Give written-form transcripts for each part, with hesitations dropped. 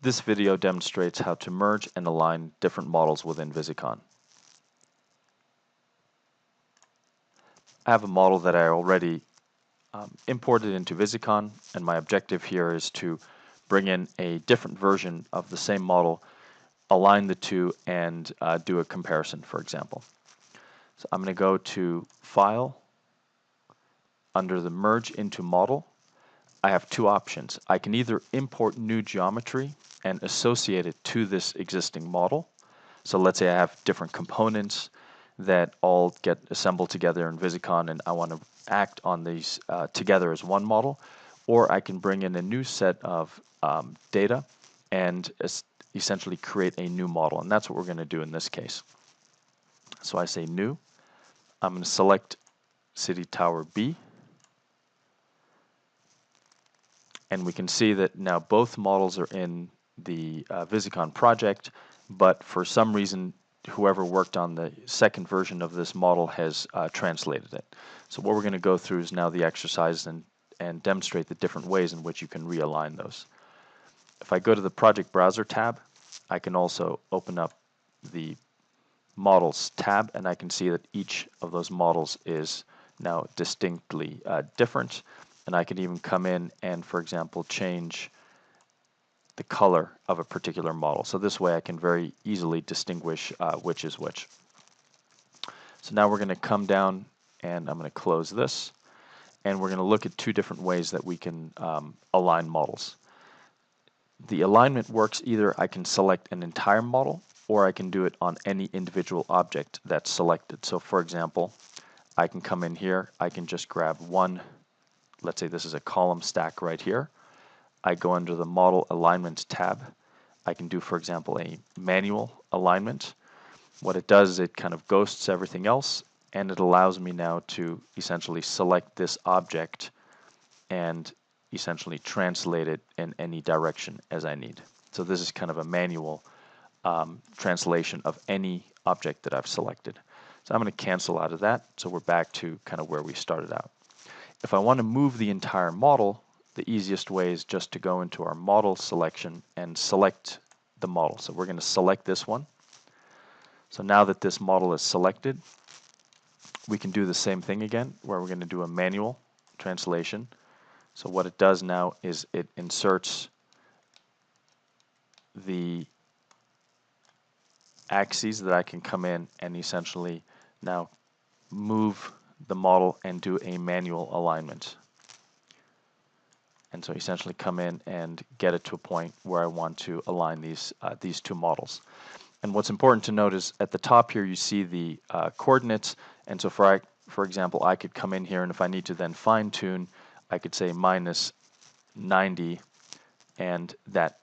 This video demonstrates how to merge and align different models within Visicon. I have a model that I already imported into Visicon, and my objective here is to bring in a different version of the same model, align the two, and do a comparison, for example. So I'm going to go to File, under the Merge into Model. I have two options. I can either import new geometry and associate it to this existing model. So let's say I have different components that all get assembled together in Visicon, and I want to act on these together as one model. Or I can bring in a new set of data and essentially create a new model, and that's what we're going to do in this case. So I say New. I'm going to select City Tower B. And we can see that now both models are in the Visicon project, but for some reason, whoever worked on the second version of this model has translated it. So what we're going to go through is now the exercise and demonstrate the different ways in which you can realign those. If I go to the Project Browser tab, I can also open up the Models tab, and I can see that each of those models is now distinctly different. And I can even come in and, for example, change the color of a particular model. So this way I can very easily distinguish which is which. So now we're going to come down, and I'm going to close this, and we're going to look at two different ways that we can align models. The alignment works either I can select an entire model, or I can do it on any individual object that's selected. So for example, I can come in here, I can just grab one. Let's say this is a column stack right here. I go under the Model Alignment tab. I can do, for example, a manual alignment. What it does is it kind of ghosts everything else, and it allows me now to essentially select this object and essentially translate it in any direction as I need. So this is kind of a manual translation of any object that I've selected. So I'm going to cancel out of that, so we're back to kind of where we started out. If I want to move the entire model, the easiest way is just to go into our model selection and select the model. So we're going to select this one. So now that this model is selected, we can do the same thing again, where we're going to do a manual translation. So what it does now is it inserts the axes that I can come in and essentially now move the model and do a manual alignment. And so essentially come in and get it to a point where I want to align these two models. And what's important to note is at the top here you see the coordinates, and so for example, I could come in here, and if I need to then fine-tune, I could say -90, and that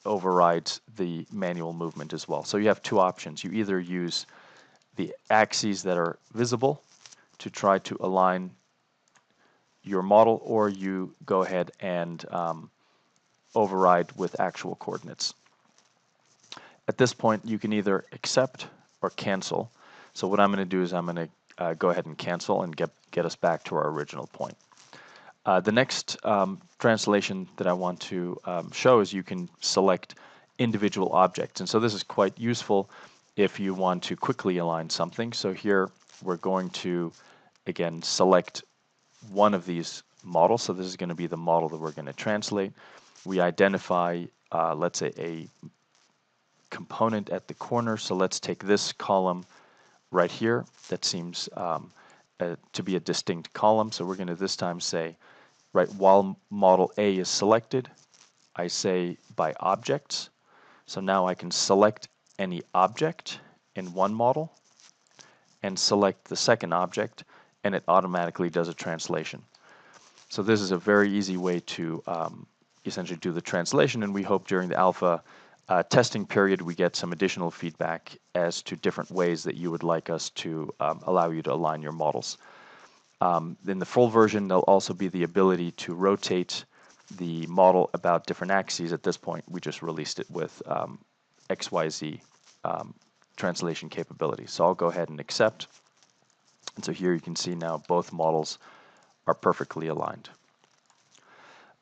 overrides the manual movement as well. So you have two options. You either use the axes that are visible to try to align your model, or you go ahead and override with actual coordinates. At this point, you can either accept or cancel. So what I'm going to do is I'm going to go ahead and cancel and get us back to our original point. The next translation that I want to show is you can select individual objects. And so this is quite useful if you want to quickly align something. So here we're going to, again, select one of these models. So this is going to be the model that we're going to translate. We identify, let's say, a component at the corner. So let's take this column right here. That seems to be a distinct column. So we're going to this time say, right, while model A is selected, I say by objects. So now I can select any object in one model and select the second object, and it automatically does a translation. So this is a very easy way to essentially do the translation, and we hope during the alpha testing period we get some additional feedback as to different ways that you would like us to allow you to align your models. In the full version, there'll also be the ability to rotate the model about different axes. At this point, we just released it with XYZ translation capability. So I'll go ahead and accept. And so here you can see now both models are perfectly aligned.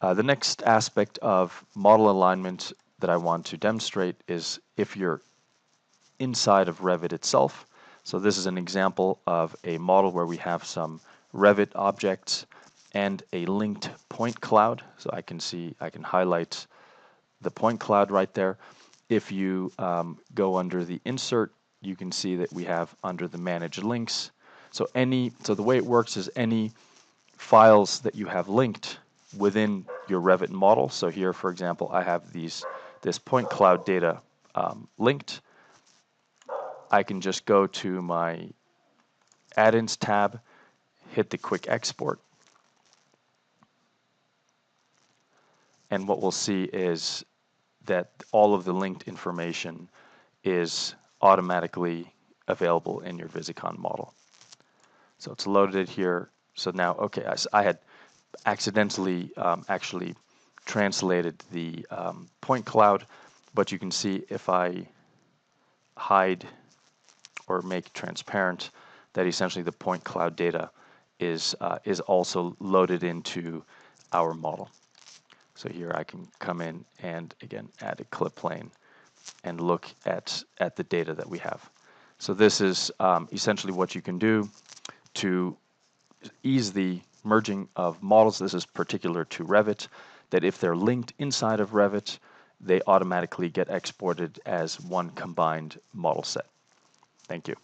The next aspect of model alignment that I want to demonstrate is if you're inside of Revit itself. So this is an example of a model where we have some Revit objects and a linked point cloud. So I can highlight the point cloud right there. If you go under the insert, you can see that we have under the manage links. So the way it works is any files that you have linked within your Revit model. So here, for example, I have this point cloud data linked. I can just go to my add-ins tab, hit the quick export, and what we'll see is that all of the linked information is automatically available in your Visicon model. So it's loaded here. So now, okay, I had accidentally actually translated the point cloud, but you can see if I hide or make transparent that essentially the point cloud data is also loaded into our model. So here I can come in and again add a clip plane and look at the data that we have. So this is essentially what you can do to ease the merging of models. This is particular to Revit, that if they're linked inside of Revit, they automatically get exported as one combined model set. Thank you.